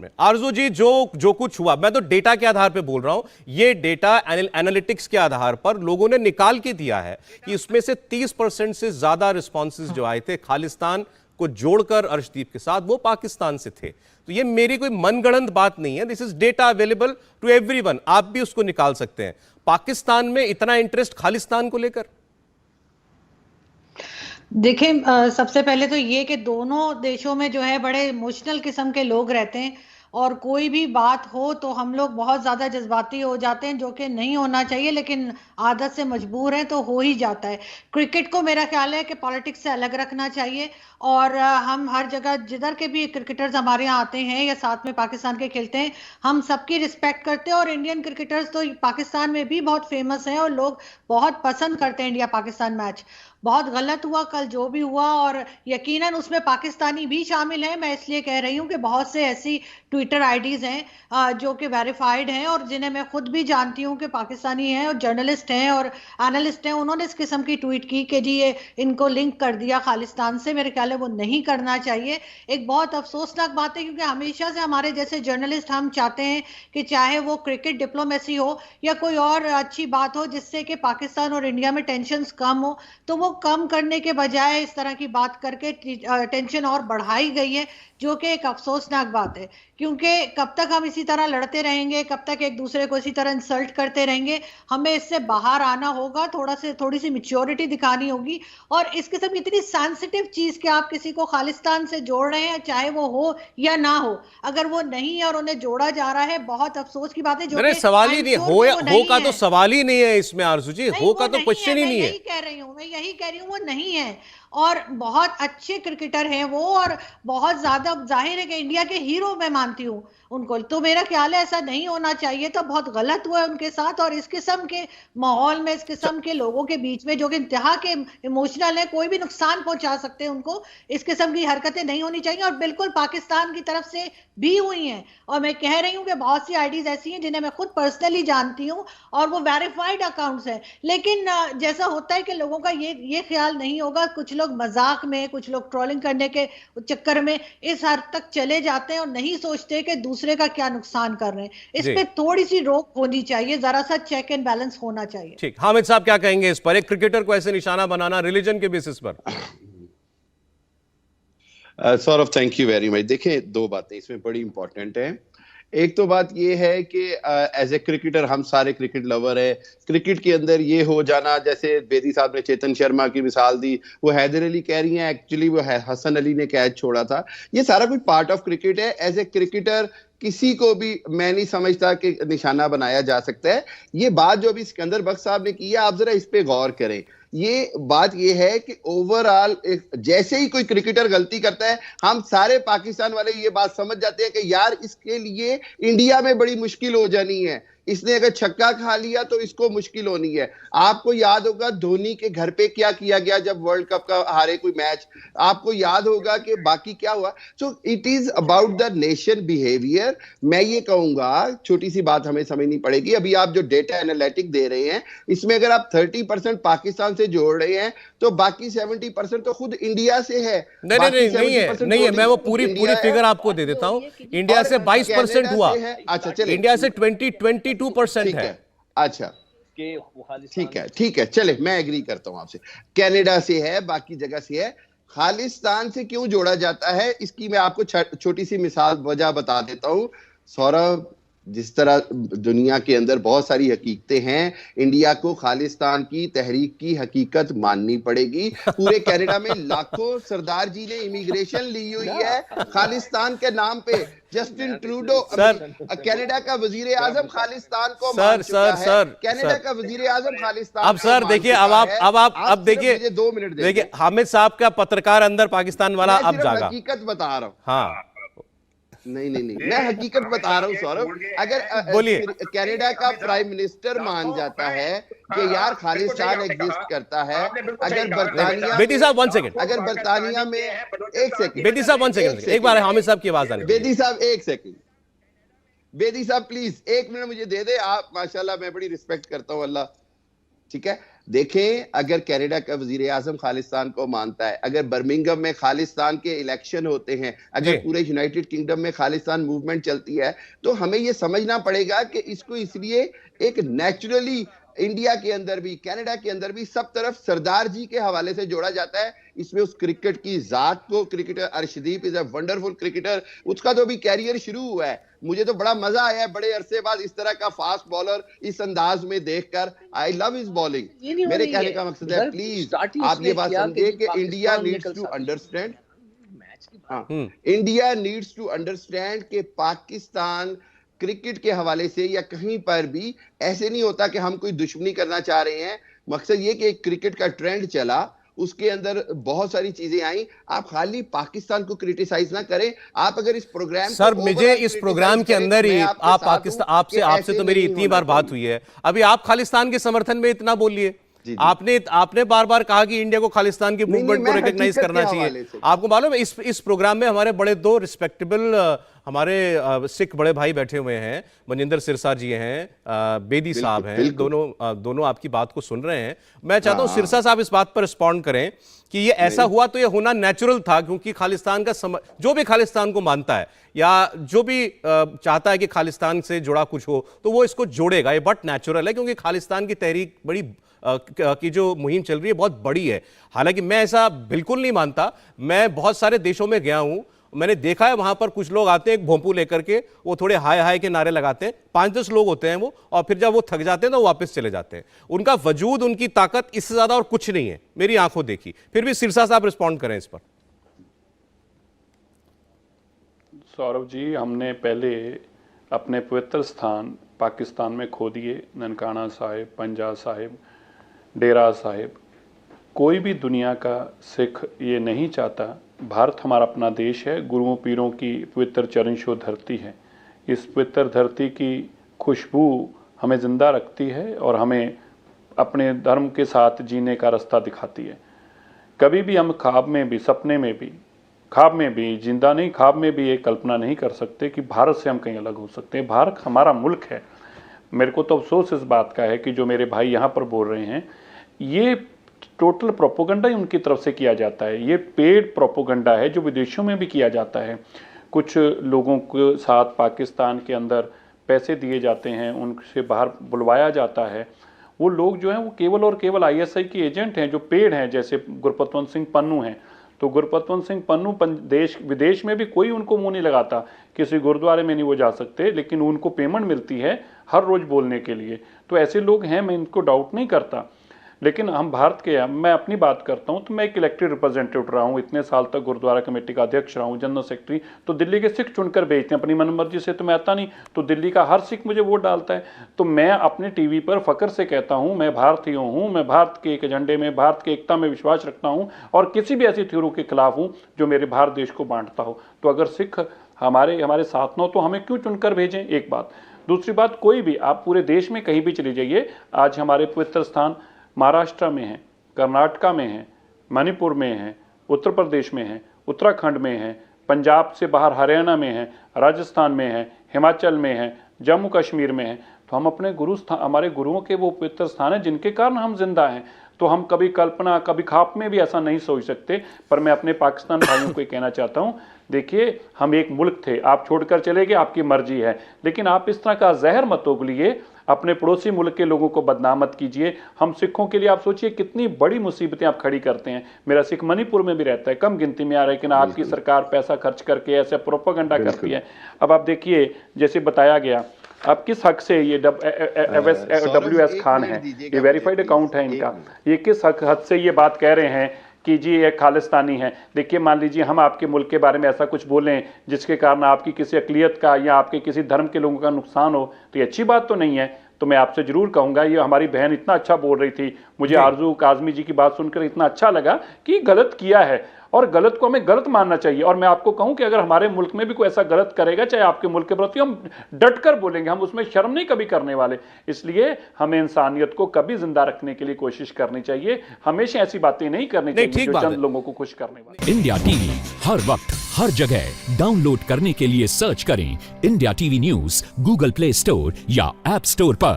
में। आरजू जी, जो कुछ हुआ, मैं तो डेटा के आधार पे बोल रहा हूं, ये डेटा एनालिटिक्स के आधार पर लोगों ने निकाल के दिया है कि इसमें से 30% से ज्यादा रिस्पॉन्सेज जो आए थे खालिस्तान को जोड़कर अर्शदीप के साथ, वो पाकिस्तान से थे। तो ये मेरी कोई मनगढ़ंत बात नहीं है, this is data available to everyone, आप भी उसको निकाल सकते हैं। पाकिस्तान में इतना इंटरेस्ट खालिस्तान को लेकर? देखिए, सबसे पहले तो ये कि दोनों देशों में जो है बड़े इमोशनल किस्म के लोग रहते हैं, और कोई भी बात हो तो हम लोग बहुत ज़्यादा जज्बाती हो जाते हैं, जो कि नहीं होना चाहिए, लेकिन आदत से मजबूर हैं तो हो ही जाता है। क्रिकेट को मेरा ख्याल है कि पॉलिटिक्स से अलग रखना चाहिए, और हम हर जगह जिधर के भी क्रिकेटर्स हमारे यहाँ आते हैं या साथ में पाकिस्तान के खेलते हैं, हम सबकी रिस्पेक्ट करते हैं। और इंडियन क्रिकेटर्स तो पाकिस्तान में भी बहुत फेमस हैं और लोग बहुत पसंद करते हैं इंडिया पाकिस्तान मैच। बहुत गलत हुआ कल जो भी हुआ, और यकीनन उसमें पाकिस्तानी भी शामिल हैं। मैं इसलिए कह रही हूं कि बहुत से ऐसी ट्विटर आईडीज हैं जो कि वेरीफाइड हैं और जिन्हें मैं खुद भी जानती हूं कि पाकिस्तानी हैं और जर्नलिस्ट हैं और एनालिस्ट हैं। उन्होंने इस किस्म की ट्वीट की कि जी ये इनको लिंक कर दिया खालिस्तान से। मेरे ख्याल है वो नहीं करना चाहिए। एक बहुत अफसोसनाक बात है, क्योंकि हमेशा से हमारे जैसे जर्नलिस्ट हम चाहते हैं कि चाहे वो क्रिकेट डिप्लोमेसी हो या कोई और अच्छी बात हो जिससे कि पाकिस्तान और इंडिया में टेंशन कम हो, तो वो कम करने के बजाय इस तरह की बात करके टेंशन और बढ़ाई गई है, जो कि एक अफसोसनाक बात है। क्योंकि कब तक हम इसी तरह लड़ते रहेंगे, कब तक एक दूसरे को इसी तरह इंसल्ट करते रहेंगे? हमें इससे बाहर आना होगा, थोड़ी सी मैच्योरिटी दिखानी होगी। और इस किस्म की इतनी सेंसिटिव चीज कि आप किसी को खालिस्तान से जोड़ रहे हैं, चाहे वो हो या ना हो, अगर वो नहीं है और उन्हें जोड़ा जा रहा है, बहुत अफसोस की बात है। जो सवाल ही नहीं हो या हो का तो सवाल ही नहीं है इसमें आरजू जी, हो का तो क्वेश्चन ही नहीं है। मैं यही कह रही हूँ वो नहीं है। और बहुत अच्छे क्रिकेटर हैं वो, और बहुत ज्यादा जाहिर है कि इंडिया के हीरो मैं मानती हूँ उनको। तो मेरा ख्याल है ऐसा नहीं होना चाहिए, तो बहुत गलत हुआ है उनके साथ। और इस किस्म के माहौल में, इस किस्म के लोगों के बीच में जो कि इंतहा के इमोशनल है, कोई भी नुकसान पहुंचा सकते हैं उनको, इस किस्म की हरकतें नहीं होनी चाहिए। और बिल्कुल पाकिस्तान की तरफ से भी हुई हैं। और मैं कह रही हूँ कि बहुत सी आईडीज ऐसी हैं जिन्हें मैं खुद पर्सनली जानती हूँ और वो वेरीफाइड अकाउंट्स हैं। लेकिन जैसा होता है कि लोगों का ये ख्याल नहीं होगा, कुछ लोग मजाक में, कुछ लोग ट्रोलिंग करने के चक्कर में इस हद तक चले जाते हैं और नहीं सोचते कि दूसरे का क्या नुकसान कर रहे हैं। इस पे थोड़ी सी रोक होनी चाहिए, जरा सा चेक एंड बैलेंस होना चाहिए। ठीक, हामिद साहब क्या कहेंगे इस पर, एक क्रिकेटर को ऐसे निशाना बनाना रिलीजन के बेसिस पर? Saurabh, thank you very much. देखें, दो बातें इसमें बड़ी इंपॉर्टेंट है। एक तो बात ये है कि एज ए क्रिकेटर हम सारे क्रिकेट लवर है। क्रिकेट के अंदर ये हो जाना, जैसे बेदी साहब ने चेतन शर्मा की मिसाल दी, वो हैदर अली कह रही हैं, एक्चुअली वो हसन अली ने कैच छोड़ा था। ये सारा कुछ पार्ट ऑफ क्रिकेट है। एज ए क्रिकेटर किसी को भी मैं नहीं समझता कि निशाना बनाया जा सकता है। ये बात जो अभी सिकंदर बख्श साहब ने की है, आप जरा इस पे गौर करें। ये बात ये है कि ओवरऑल जैसे ही कोई क्रिकेटर गलती करता है, हम सारे पाकिस्तान वाले ये बात समझ जाते हैं कि यार इसके लिए इंडिया में बड़ी मुश्किल हो जानी है, इसने अगर छक्का खा लिया तो इसको मुश्किल होनी है। आपको याद होगा धोनी के घर पे क्या किया गया जब वर्ल्ड कप का हारे कोई मैच, आपको याद होगा कि बाकी क्या हुआ। So it is about the nation behaviour. मैं ये कहूंगा, छोटी सी बात हमें समझनी पड़ेगी। अभी आप जो डेटा एनालिटिक दे रहे हैं, इसमें अगर आप 30% पाकिस्तान से जोड़ रहे हैं तो बाकी 70% तो खुद इंडिया से है। नहीं है, मैं वो पूरी फिगर आपको दे देता हूं। इंडिया से 22% हुआ। अच्छा, चलिए, इंडिया से 22% है। अच्छा, ठीक है, चले, मैं एग्री करता हूं आपसे। कनाडा से है, बाकी जगह से है। खालिस्तान से क्यों जोड़ा जाता है, इसकी मैं आपको छोटी सी मिसाल वजह बता देता हूं। सौरभ, जिस तरह दुनिया के अंदर बहुत सारी हकीकतें हैं, इंडिया को खालिस्तान की तहरीक की हकीकत माननी पड़ेगी। पूरे कनाडा में लाखों सरदार जी ने इमिग्रेशन ली हुई है खालिस्तान के नाम पे। जस्टिन ट्रूडो कनाडा का वजीर आजम खालिस्तान को मान चुका है। कनाडा का वजीर आजम खालिस्तान। अब सर देखिए, अब देखिए 2 मिनट देखिए, हामिद साहब का पत्रकार अंदर पाकिस्तान वाला अब जागा। हकीकत बता रहा हूँ। हाँ, नहीं, मैं हकीकत बता रहा हूँ सौरभ। अगर कनाडा का प्राइम मिनिस्टर मान जाता है कि यार खालिस्तान एग्जिस्ट करता है, अगर बर्तानिया, बेदी साहब 1 सेकंड, अगर बर्तानिया में 1 सेकंड, बेदी साहब 1 सेकंड, एक बार हामिद साहब की आवाज आने दीजिए। बेदी साहब 1 सेकंड, बेदी साहब प्लीज 1 मिनट मुझे दे दे आप। माशाल्लाह, मैं बड़ी रिस्पेक्ट करता हूँ, अल्लाह, ठीक है। देखें, अगर कनाडा का वजीर आजम खालिस्तान को मानता है, अगर बर्मिंघम में खालिस्तान के इलेक्शन होते हैं, अगर पूरे यूनाइटेड किंगडम में खालिस्तान मूवमेंट चलती है, तो हमें यह समझना पड़ेगा कि इसको इसलिए एक नेचुरली इंडिया के अंदर भी, कनाडा के अंदर भी सब तरफ सरदार जी के हवाले से जोड़ा जाता है। इसमें उस क्रिकेट की जात को, cricketer Arshdeep is a wonderful cricketer, उसका तो भी कैरियर शुरू हुआ है। मुझे तो बड़ा मजा आया है बड़े अरसे बाद इस तरह का फास्ट बॉलर इस अंदाज में देखकर। I love his bowling. मेरे कहने का मकसद है, प्लीज आप ये बात समझिए कि India needs to understand, India needs to understand कि पाकिस्तान क्रिकेट के हवाले से या कहीं पर भी ऐसे नहीं होता कि हम कोई दुश्मनी करना चाह रहे हैं। मकसद ये कि एक क्रिकेट का ट्रेंड चला, उसके अंदर बहुत सारी चीजें आई। आप खाली पाकिस्तान को क्रिटिसाइज ना करें। आप अगर इस प्रोग्राम सर, मुझे इस प्रोग्राम के अंदर ही आप पाकिस्तान, आपसे तो मेरी इतनी बार बात हुई है, अभी आप खालिस्तान के समर्थन में इतना बोलिए। आपने बार बार कहा कि इंडिया को खालिस्तान की मूवमेंट को रिकॉग्नाइज करना चाहिए। आपको मालूम है इस प्रोग्राम में हमारे बड़े दो रिस्पेक्टेबल हमारे सिख बड़े भाई बैठे हुए हैं, मनिंदर सिरसा जी हैं, बेदी साहब हैं, दोनों आपकी बात को सुन रहे हैं। मैं चाहता हूं सिरसा साहब इस बात पर रिस्पॉन्ड करें कि ये ऐसा हुआ तो ये होना नेचुरल था, क्योंकि खालिस्तान का जो भी खालिस्तान को मानता है या जो भी चाहता है कि खालिस्तान से जुड़ा कुछ हो तो वो इसको जोड़ेगा। ये बट नेचुरल है, क्योंकि खालिस्तान की तहरीक बड़ी की जो मुहिम चल रही है बहुत बड़ी है। हालांकि मैं ऐसा बिल्कुल नहीं मानता। मैं बहुत सारे देशों में गया हूं, मैंने देखा है वहां पर कुछ लोग आते हैं एक भोंपू लेकर के, वो थोड़े हाय हाय के नारे लगाते हैं, 5-10 लोग होते हैं वो, और फिर जब वो थक जाते हैं तो वापस चले जाते हैं। उनका वजूद, उनकी ताकत इससे ज्यादा और कुछ नहीं है, मेरी आंखों देखी। फिर भी सिरसा साहब रिस्पॉन्ड करें इस पर। सौरभ जी, हमने पहले अपने पवित्र स्थान पाकिस्तान में खो दिए, ननकाना साहिब, पंजा साहिब, डेरा साहिब। कोई भी दुनिया का सिख ये नहीं चाहता। भारत हमारा अपना देश है, गुरुओं पीरों की पवित्र चरण छू धरती है। इस पवित्र धरती की खुशबू हमें ज़िंदा रखती है और हमें अपने धर्म के साथ जीने का रास्ता दिखाती है। कभी भी हम ख्वाब में भी, सपने में भी, ख्वाब में भी, जिंदा नहीं, ख्वाब में भी ये कल्पना नहीं कर सकते कि भारत से हम कहीं अलग हो सकते हैं। भारत हमारा मुल्क है। मेरे को तो अफसोस इस बात का है कि जो मेरे भाई यहाँ पर बोल रहे हैं, ये टोटल प्रोपोगंडा ही उनकी तरफ से किया जाता है। ये पेड प्रोपोगंडा है जो विदेशों में भी किया जाता है। कुछ लोगों के साथ पाकिस्तान के अंदर पैसे दिए जाते हैं, उनसे बाहर बुलवाया जाता है। वो लोग जो हैं वो केवल और केवल ISI के एजेंट हैं जो पेड हैं। जैसे गुरपतवंत सिंह पन्नू हैं, तो गुरपतवंत सिंह पन्नू देश विदेश में भी कोई उनको मुंह नहीं लगाता, किसी गुरुद्वारे में नहीं वो जा सकते, लेकिन उनको पेमेंट मिलती है हर रोज़ बोलने के लिए। तो ऐसे लोग हैं, मैं इनको डाउट नहीं करता। लेकिन हम भारत के, मैं अपनी बात करता हूं तो मैं एक इलेक्टेड रिप्रेजेंटेटिव रहा हूं, इतने साल तक गुरुद्वारा कमेटी का अध्यक्ष रहा हूं, जनरल सेक्रेटरी। तो दिल्ली के सिख चुनकर भेजते हैं, अपनी मनमर्जी से तो मैं आता नहीं, तो दिल्ली का हर सिख मुझे वोट डालता है। तो मैं अपने टीवी पर फख्र से कहता हूं मैं भारतीय हूं, मैं भारत के एक एजेंडे में, भारत की एकता में विश्वास रखता हूं और किसी भी ऐसी थ्योरी के खिलाफ हूं जो मेरे भारत देश को बांटता हो। तो अगर सिख हमारे साथ न हो तो हमें क्यों चुनकर भेजें, एक बात। दूसरी बात, कोई भी आप पूरे देश में कहीं भी चले जाइए, आज हमारे पवित्र स्थान महाराष्ट्र में है, कर्नाटका में है, मणिपुर में है, उत्तर प्रदेश में है, उत्तराखंड में है, पंजाब से बाहर हरियाणा में है, राजस्थान में है, हिमाचल में है, जम्मू कश्मीर में है। तो हम अपने हमारे गुरुओं के वो पवित्र स्थान है जिनके कारण हम जिंदा हैं। तो हम कभी कल्पना, कभी ख्वाब में भी ऐसा नहीं सोच सकते। पर मैं अपने पाकिस्तान भाइयों को कहना चाहता हूँ, देखिए हम एक मुल्क थे, आप छोड़कर चले गए, आपकी मर्जी है, लेकिन आप इस तरह का जहर मत उगलिए, अपने पड़ोसी मुल्क के लोगों को बदनाम मत कीजिए। हम सिखों के लिए आप सोचिए कितनी बड़ी मुसीबतें आप खड़ी करते हैं। मेरा सिख मणिपुर में भी रहता है, कम गिनती में आ रहा है, लेकिन आपकी सरकार पैसा खर्च करके ऐसे प्रोपेगेंडा करती है। अब आप देखिए, जैसे बताया गया, अब किस हक से ये WS खान है, ये वेरीफाइड अकाउंट है इनका, ये किस हद से ये बात कह रहे हैं कि जी ये खालिस्तानी है। देखिए, मान लीजिए हम आपके मुल्क के बारे में ऐसा कुछ बोलें जिसके कारण आपकी किसी अक़लियत का या आपके किसी धर्म के लोगों का नुकसान हो, तो ये अच्छी बात तो नहीं है। तो मैं आपसे जरूर कहूंगा, ये हमारी बहन इतना अच्छा बोल रही थी, मुझे आरजू काज़मी जी की बात सुनकर इतना अच्छा लगा कि गलत किया है और गलत को हमें गलत मानना चाहिए। और मैं आपको कहूं कि अगर हमारे मुल्क में भी कोई ऐसा गलत करेगा, चाहे आपके मुल्क के प्रति, हम डट कर बोलेंगे, हम उसमें शर्म नहीं कभी करने वाले। इसलिए हमें इंसानियत को कभी जिंदा रखने के लिए कोशिश करनी चाहिए, हमेशा ऐसी बातें नहीं करनी चाहिए जो चंद लोगों को खुश करने वाली। इंडिया टीवी हर वक्त हर जगह डाउनलोड करने के लिए सर्च करें India TV news Google play store या ऐप स्टोर पर।